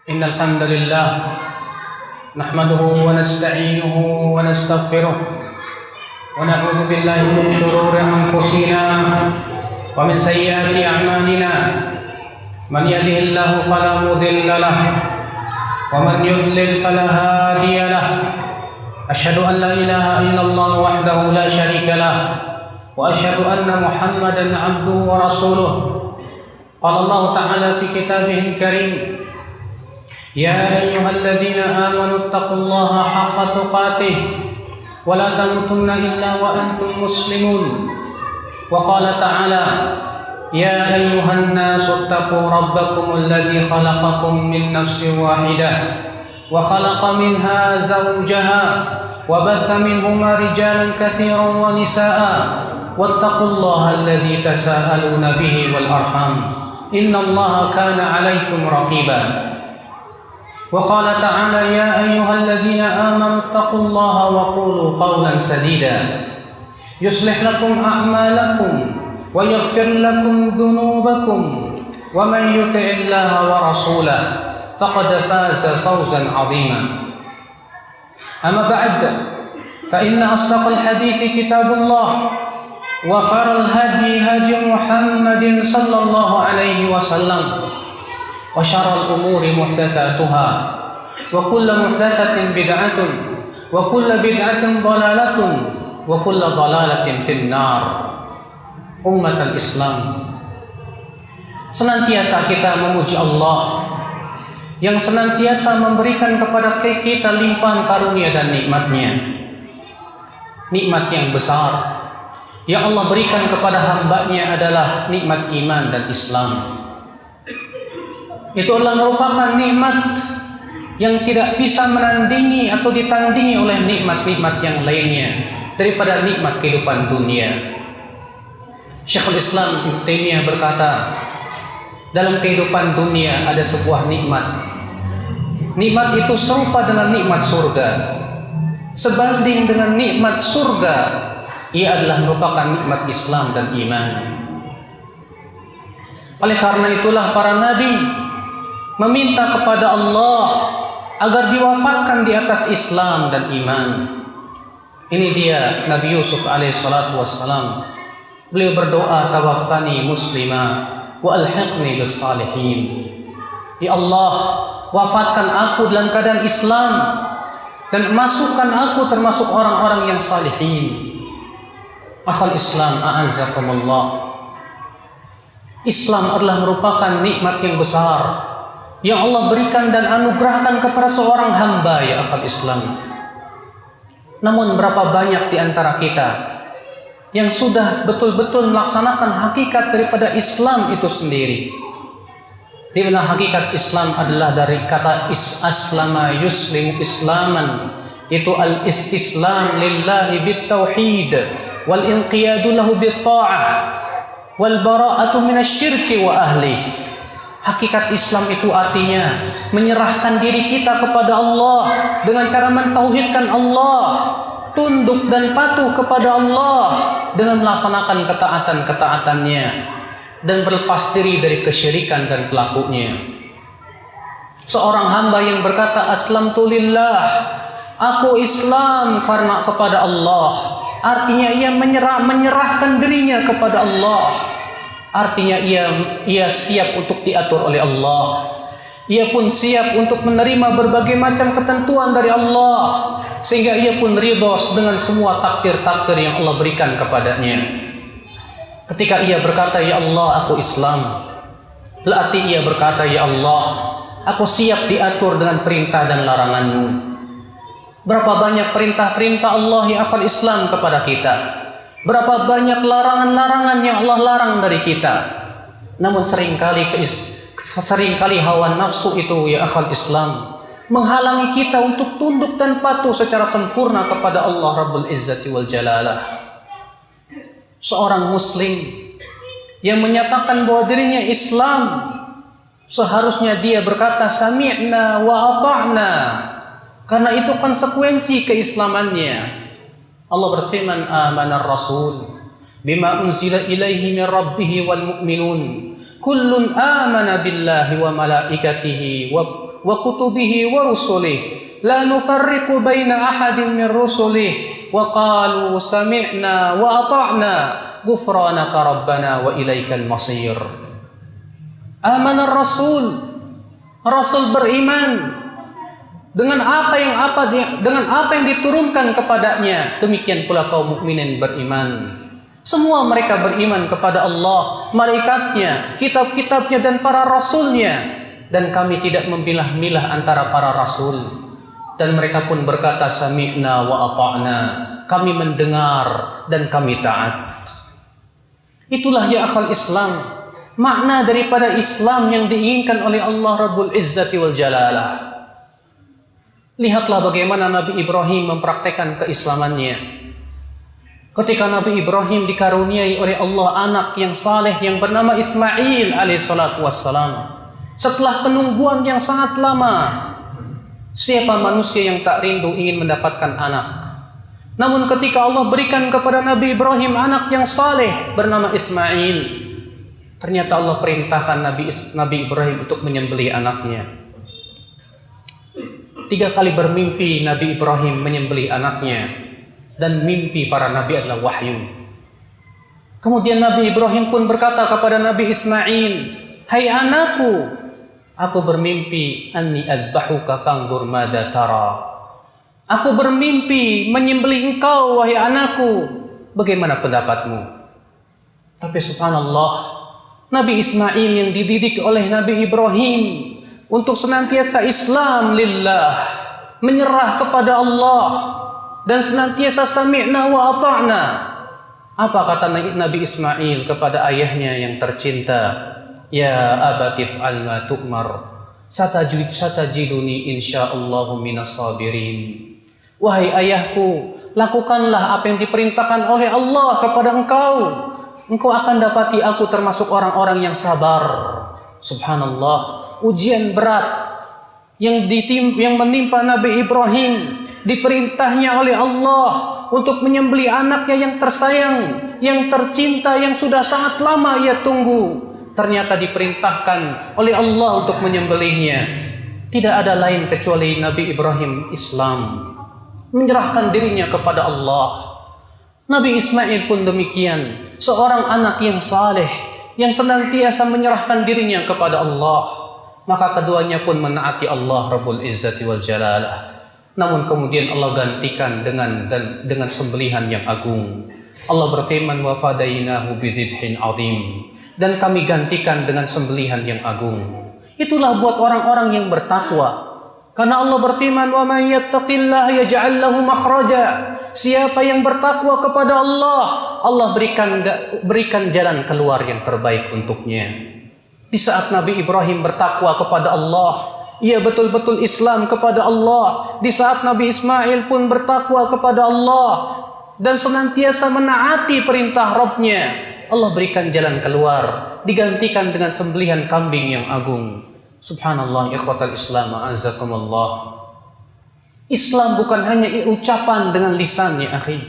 إن الحمد لله نحمده ونستعينه ونستغفره ونعوذ بالله من شرور أنفسنا ومن سيئات أعمالنا من يهده الله فلا مضل له ومن يضلل فلا هادي له أشهد أن لا إله إلا الله وحده لا شريك له وأشهد أن محمدا عبده ورسوله قال الله تعالى في كتابه الكريم يا أيها الذين آمنوا اتقوا الله حق تقاته ولا تموتن إلا وأنتم مسلمون وقال تعالى يا أيها الناس اتقوا ربكم الذي خلقكم من نفس واحدة وخلق منها زوجها وبث منهما رجالا كثيرا ونساء واتقوا الله الذي تساءلون به والأرحام إن الله كان عليكم رقيبا وقال تعالى يا أيها الذين آمنوا اتقوا الله وقولوا قولا سديدا يصلح لكم أعمالكم ويغفر لكم ذنوبكم ومن يطع الله ورسوله فقد فاز فوزا عظيما أما بعد فإن أصدق الحديث كتاب الله وخير الهدي هدي محمد صلى الله عليه وسلم وشر الأمور محدثاتها وكل محدثة بدعة وكل بدعة ضلالة وكل ضلالة في النار. Umat al-Islam, senantiasa kita memuji Allah yang senantiasa memberikan kepada kita limpahan karunia dan nikmat-Nya. Nikmat yang besar yang Allah berikan kepada hamba-Nya adalah nikmat iman dan Islam. Itu adalah merupakan nikmat yang tidak bisa menandingi atau ditandingi oleh nikmat-nikmat yang lainnya daripada nikmat kehidupan dunia. Syekhul Islam Ibnu Taimiyah berkata, dalam kehidupan dunia ada sebuah nikmat. Nikmat itu serupa dengan nikmat surga. Sebanding dengan nikmat surga, ia adalah merupakan nikmat Islam dan iman. Oleh karena itulah para nabi meminta kepada Allah agar diwafatkan di atas Islam dan iman. Ini dia Nabi Yusuf alaihissalatu wassalam. Beliau berdoa, tawaffani muslima wa alhiqni bis salihin. Ya Allah, wafatkan aku dalam keadaan Islam dan masukkan aku termasuk orang-orang yang salihin. Akhal Islam, a'azzakumullah. Islam adalah merupakan nikmat yang besar yang Allah berikan dan anugerahkan kepada seorang hamba, ya akhal Islam. Namun berapa banyak di antara kita yang sudah betul-betul melaksanakan hakikat daripada Islam itu sendiri. Di mana hakikat Islam adalah dari kata aslama yuslimu islaman, itu al-istislam lillahi bit-tauhid wal inqiyadu lahu bit-ta'ah wal bara'atu minasyirki wa ahli. Hakikat Islam itu artinya menyerahkan diri kita kepada Allah dengan cara mentauhidkan Allah, tunduk dan patuh kepada Allah dengan melaksanakan ketaatan-ketaatannya dan berlepas diri dari kesyirikan dan pelakunya. Seorang hamba yang berkata aslamtu lillah, aku Islam karena kepada Allah, artinya ia menyerahkan dirinya kepada Allah. Artinya ia siap untuk diatur oleh Allah. Ia pun siap untuk menerima berbagai macam ketentuan dari Allah, sehingga ia pun ridha dengan semua takdir-takdir yang Allah berikan kepadanya. Ketika ia berkata, ya Allah, aku Islam, berarti ia berkata, ya Allah, aku siap diatur dengan perintah dan larangan-Mu. Berapa banyak perintah-perintah Allah ya akhal Islam kepada kita. Berapa banyak larangan-larangan yang Allah larang dari kita. Namun seringkali hawa nafsu itu ya akhal Islam menghalangi kita untuk tunduk dan patuh secara sempurna kepada Allah Rabbul Izzati wal Jalalah. Seorang muslim yang menyatakan bahwa dirinya Islam, seharusnya dia berkata sami'na wa ata'na, karena itu konsekuensi keislamannya. Allah berfirman, amanar rasul bima unzila ilaihi min rabbih wal mu'minun kullun amana billahi wa malaikatihi wa kutubihi wa rusulihi la nufarriqu baina ahadin min rusulihi wa qalu sami'na wa ata'na ghufranaka rabbana wa ilaikal masir. Amana Rasul beriman dengan apa yang diturunkan kepadanya, demikian pula kaum mukminin beriman. Semua mereka beriman kepada Allah, malaikatnya, kitab-kitabnya dan para rasulnya, dan kami tidak memilah-milah antara para rasul. Dan mereka pun berkata sami'na wa ata'na, kami mendengar dan kami taat. Itulah ya akhal Islam, makna daripada Islam yang diinginkan oleh Allah Rabbul Izzati wal Jalalah. Lihatlah bagaimana Nabi Ibrahim mempraktekkan keislamannya. Ketika Nabi Ibrahim dikaruniai oleh Allah anak yang saleh yang bernama Ismail alaihissalatu wassalam. Setelah penungguan yang sangat lama, siapa manusia yang tak rindu ingin mendapatkan anak? Namun ketika Allah berikan kepada Nabi Ibrahim anak yang saleh bernama Ismail, ternyata Allah perintahkan Nabi Ibrahim untuk menyembelih anaknya. 3 kali bermimpi Nabi Ibrahim menyembelih anaknya, dan mimpi para nabi adalah wahyu. Kemudian Nabi Ibrahim pun berkata kepada Nabi Ismail, "Hai anakku, aku bermimpi anni adbahuka fanzur mada tara." Aku bermimpi menyembelih engkau wahai anakku, bagaimana pendapatmu? Tapi subhanallah, Nabi Ismail yang dididik oleh Nabi Ibrahim untuk senantiasa Islam lillah, menyerah kepada Allah dan senantiasa sami'na wa ata'na. Apa kata Nabi Ismail kepada ayahnya yang tercinta? Ya abati fa'al ma tu'mar, satajiduni insyaallahu minas sabirin. Wahai ayahku, lakukanlah apa yang diperintahkan oleh Allah kepada engkau. Engkau akan dapati aku termasuk orang-orang yang sabar. Subhanallah. Ujian berat yang menimpa Nabi Ibrahim, diperintahnya oleh Allah untuk menyembelih anaknya yang tersayang, yang tercinta, yang sudah sangat lama ia tunggu. Ternyata diperintahkan oleh Allah untuk menyembelihnya. Tidak ada lain kecuali Nabi Ibrahim Islam, menyerahkan dirinya kepada Allah. Nabi Ismail pun demikian, seorang anak yang saleh, yang senantiasa menyerahkan dirinya kepada Allah. Maka keduanya pun menaati Allah Rabbul Izzati wal Jalalah. Namun kemudian Allah gantikan dengan sembelihan yang agung. Allah berfirman, wa fadainahu bidzibhin azim, dan kami gantikan dengan sembelihan yang agung. Itulah buat orang-orang yang bertakwa. Karena Allah berfirman, wa may yattaqillaha yaj'al lahu makhraja. Siapa yang bertakwa kepada Allah, Allah berikan jalan keluar yang terbaik untuknya. Di saat Nabi Ibrahim bertakwa kepada Allah, ia betul-betul Islam kepada Allah. Di saat Nabi Ismail pun bertakwa kepada Allah dan senantiasa menaati perintah Rabb-Nya, Allah berikan jalan keluar, digantikan dengan sembelihan kambing yang agung. Subhanallah, ikhwatal Islam, a'azzakumullah. Islam bukan hanya ucapan dengan lisan ya akhi,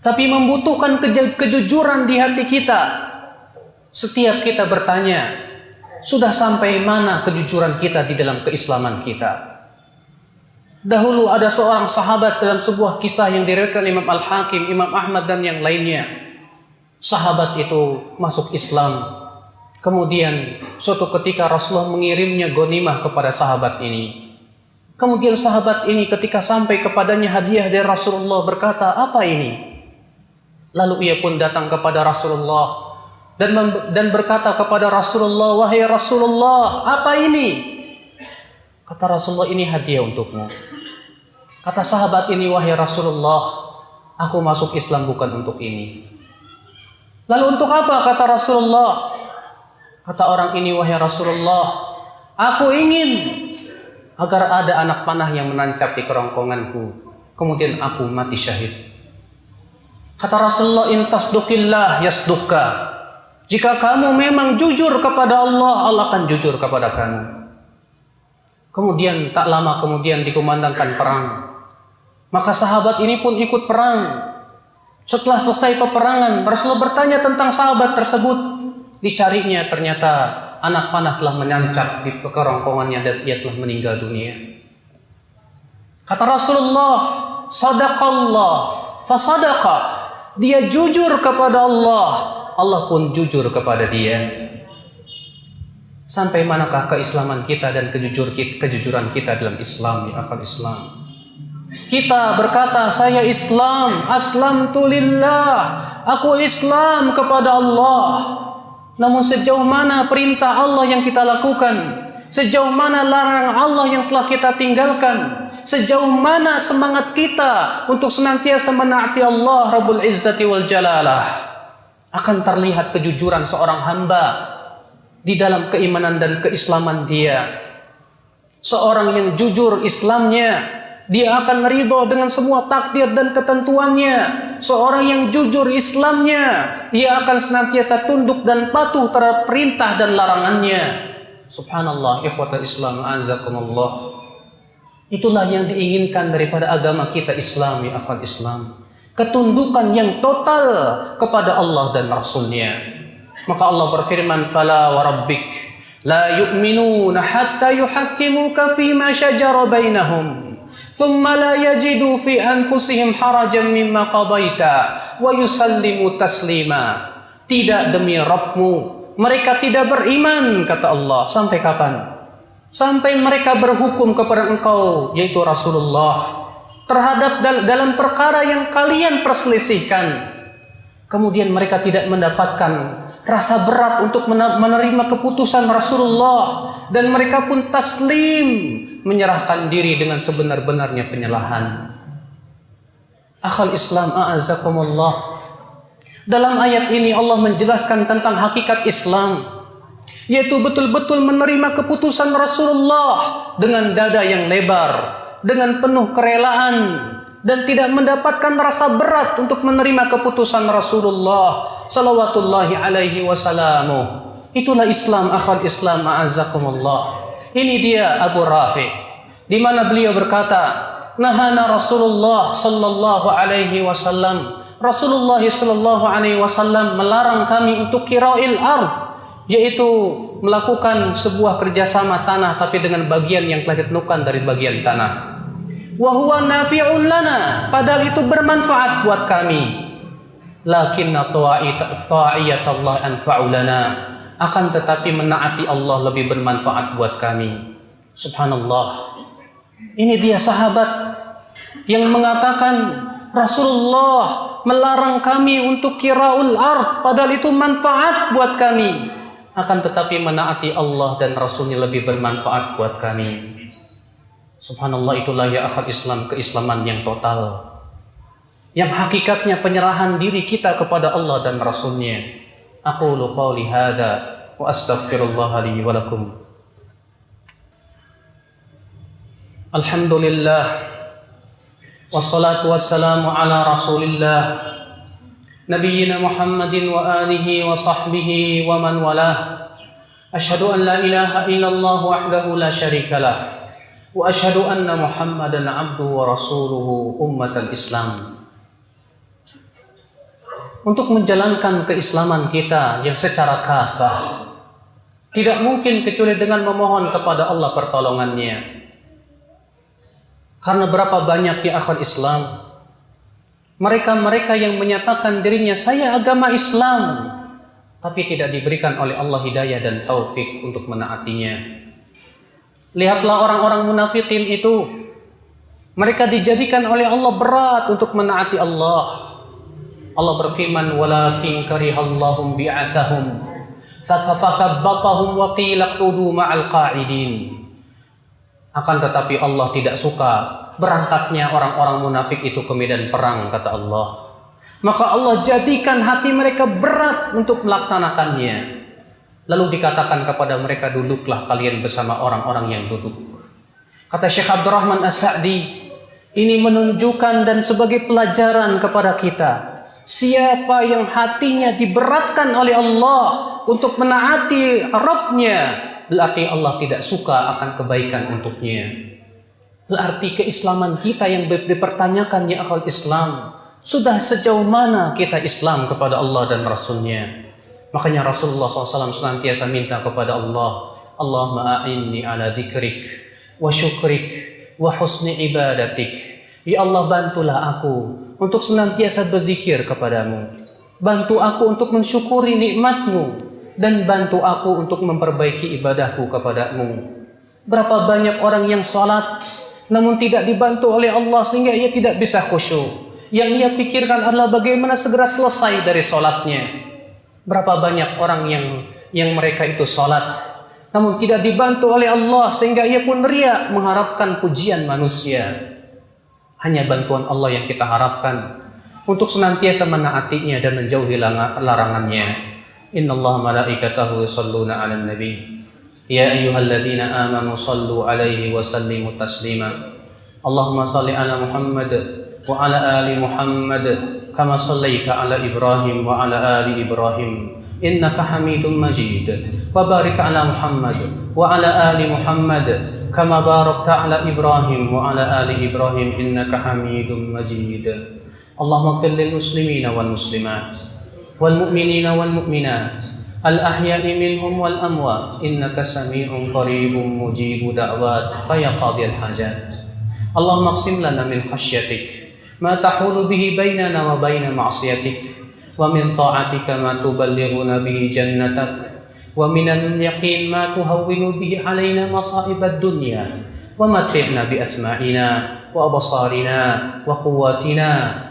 tapi membutuhkan kejujuran di hati kita. Setiap kita bertanya, sudah sampai mana kejujuran kita di dalam keislaman kita? Dahulu ada seorang sahabat dalam sebuah kisah yang diriwayatkan Imam Al-Hakim, Imam Ahmad dan yang lainnya. Sahabat itu masuk Islam. Kemudian suatu ketika Rasulullah mengirimnya ghanimah kepada sahabat ini. Kemudian sahabat ini ketika sampai kepadanya hadiah dari Rasulullah berkata, "Apa ini?" Lalu ia pun datang kepada Rasulullah dan berkata kepada Rasulullah, "Wahai Rasulullah, apa ini?" Kata Rasulullah, "Ini hadiah untukmu." Kata sahabat ini, "Wahai Rasulullah, aku masuk Islam bukan untuk ini." Lalu untuk apa? Kata Rasulullah. Kata orang ini, "Wahai Rasulullah, aku ingin agar ada anak panah yang menancap di kerongkonganku, kemudian aku mati syahid." Kata Rasulullah, "In tasduqillah yasduqka." Jika kamu memang jujur kepada Allah, Allah akan jujur kepada kamu. Kemudian tak lama kemudian dikumandangkan perang. Maka sahabat ini pun ikut perang. Setelah selesai peperangan, Rasulullah bertanya tentang sahabat tersebut. Dicarinya ternyata anak panah telah menyancap di kerongkongannya dan ia telah meninggal dunia. Kata Rasulullah, sadaqallah fasadaqah. Dia jujur kepada Allah, Allah pun jujur kepada dia. Sampai manakah keislaman kita dan kejujuran kita dalam Islam, ya akhal Islam? Kita berkata, saya Islam, aslamtu lillah, aku Islam kepada Allah. Namun sejauh mana perintah Allah yang kita lakukan? Sejauh mana larangan Allah yang telah kita tinggalkan? Sejauh mana semangat kita untuk senantiasa menaati Allah Rabbul Izzati wal Jalalah? Akan terlihat kejujuran seorang hamba di dalam keimanan dan keislaman dia. Seorang yang jujur Islamnya, dia akan ridho dengan semua takdir dan ketentuannya. Seorang yang jujur Islamnya, dia akan senantiasa tunduk dan patuh terhadap perintah dan larangannya. Subhanallah, ikhwatal Islam, azakumullah. Itulah yang diinginkan daripada agama kita Islam, ya akhwat Islam. Ketundukan yang total kepada Allah dan Rasulnya. Maka Allah berfirman, fala wa rabbik la yu'minuna hatta yuhakkimuka fima shajara bainahum thumma la yajidu fi anfusihim harajan mimma qadaita wa yusallimu taslima. Tidak demi Rabbmu, mereka tidak beriman, kata Allah. Sampai kapan? Sampai mereka berhukum kepada engkau, yaitu Rasulullah, terhadap dalam perkara yang kalian perselisihkan. Kemudian mereka tidak mendapatkan rasa berat untuk menerima keputusan Rasulullah, dan mereka pun taslim, menyerahkan diri dengan sebenar-benarnya penyerahan. Akhal Islam, a'azakumullah. Dalam ayat ini Allah menjelaskan tentang hakikat Islam, yaitu betul-betul menerima keputusan Rasulullah dengan dada yang lebar, dengan penuh kerelaan, dan tidak mendapatkan rasa berat untuk menerima keputusan Rasulullah salawatullahi alaihi wasallamu. Itulah Islam, akhal Islam, a'azakumullah. Ini dia Abu Rafi, di mana beliau berkata, nahana Rasulullah sallallahu alaihi wasallam. Rasulullah sallallahu alaihi wasallam melarang kami untuk qira'il ard, yaitu melakukan sebuah kerjasama tanah tapi dengan bagian yang telah ditentukan dari bagian tanah. Wa huwa nafi'un lana, padahal itu bermanfaat buat kami. Lakinna ta'iyatullah anfa'u lana, akan tetapi menaati Allah lebih bermanfaat buat kami. Subhanallah. Ini dia sahabat yang mengatakan Rasulullah melarang kami untuk qira'ul ard, padahal itu manfaat buat kami. Akan tetapi menaati Allah dan Rasulnya lebih bermanfaat buat kami. Subhanallah, itulah ya akhal Islam, keislaman yang total, yang hakikatnya penyerahan diri kita kepada Allah dan Rasulnya. Aqulu qawli hadha wa astaghfirullah li wa lakum. Alhamdulillah, wassalatu wassalamu ala rasulillah, nabiyyina Muhammadin wa alihi wa sahbihi wa man walah. Ashhadu an la ilaha illallah wahdahu la syarika lah, wa ashhadu anna Muhammadan abduhu wa rasuluhu ummatal Islam. Untuk menjalankan keislaman kita yang secara kafah, tidak mungkin kecuali dengan memohon kepada Allah pertolongannya. Karena berapa banyak ya akhwat Islam, mereka-mereka yang menyatakan dirinya saya agama Islam, tapi tidak diberikan oleh Allah hidayah dan taufik untuk menaatinya. Lihatlah orang-orang munafikin itu, mereka dijadikan oleh Allah berat untuk menaati Allah. Allah berfirman, walakin karihallahum bi'atsahum fasabbatahum wa qila qudu ma'al qa'idin. Akan tetapi Allah tidak suka berangkatnya orang-orang munafik itu ke medan perang, kata Allah. Maka Allah jadikan hati mereka berat untuk melaksanakannya. Lalu dikatakan kepada mereka, duduklah kalian bersama orang-orang yang duduk. Kata Syekh Abdurrahman As-Sa'di, ini menunjukkan dan sebagai pelajaran kepada kita, siapa yang hatinya diberatkan oleh Allah untuk menaati Rabbnya, berarti Allah tidak suka akan kebaikan untuknya. Berarti keislaman kita yang dipertanyakan, ya akhwal Islam, sudah sejauh mana kita Islam kepada Allah dan Rasulnya? Makanya Rasulullah SAW senantiasa minta kepada Allah, Allahumma a'inni ala dzikrik wa syukrik wa husni ibadatik. Ya Allah, bantulah aku untuk senantiasa berzikir kepadamu. Bantu aku untuk mensyukuri nikmatmu. Dan bantu aku untuk memperbaiki ibadahku kepadamu. Berapa banyak orang yang salat namun tidak dibantu oleh Allah sehingga ia tidak bisa khusyuk. Yang ia pikirkan adalah bagaimana segera selesai dari salatnya. Berapa banyak orang yang mereka itu salat namun tidak dibantu oleh Allah sehingga ia pun riya mengharapkan pujian manusia. Hanya bantuan Allah yang kita harapkan untuk senantiasa menaatinya dan menjauhi larangannya. Innallaha malaikatahu yusholluna 'alan nabi. Ya ayyuhalladzina amanu shallu 'alaihi wa sallimu taslima. Allahumma shalli 'ala Muhammad wa 'ala ali Muhammad kama shallaita 'ala Ibrahim wa 'ala ali Ibrahim innaka Hamidum Majid. Wa barik 'ala Muhammad wa 'ala ali Muhammad kama barakta 'ala Ibrahim wa 'ala ali Ibrahim innaka Hamidum Majid. Allahumma ighfir lil muslimina wal muslimat wal mu'minina wal mu'minat al ahya'i minhum wal amwat innaka sami'un qaribun mujibu da'wat ya qadhiyal hajat. Allahumma aqsim lana min khashyatik ma tahulu bihi bainana wa baina ma'siyatik wa min ta'atika ma tuballighuna bihi jannatak wa minal yaqin ma tuhawwinu bihi alaina masa'ibad dunya wa matti'na bi asma'ina وأبصارنا وقواتنا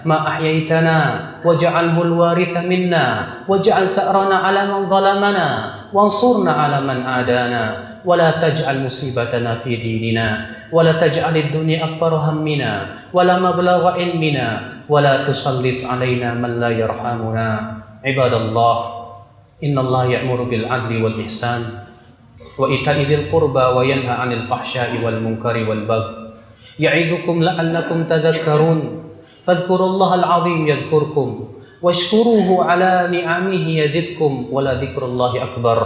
ما أحييتنا واجعله الوارث منا واجعل ثأرنا على من ظلمنا وانصرنا على من عادانا ولا تجعل مصيبتنا في ديننا ولا تجعل الدنيا أكبر همنا ولا مبلغ علمنا ولا تسلط علينا من لا يرحمنا. عباد الله إن الله يأمر بالعدل والإحسان وإيتاء ذي القربى وينهى عن الفحشاء والمنكر والبغي يعظكم لعلكم تذكرون فاذكروا الله العظيم يذكركم واشكروه على نعمه يزدكم ولذكر الله أكبر.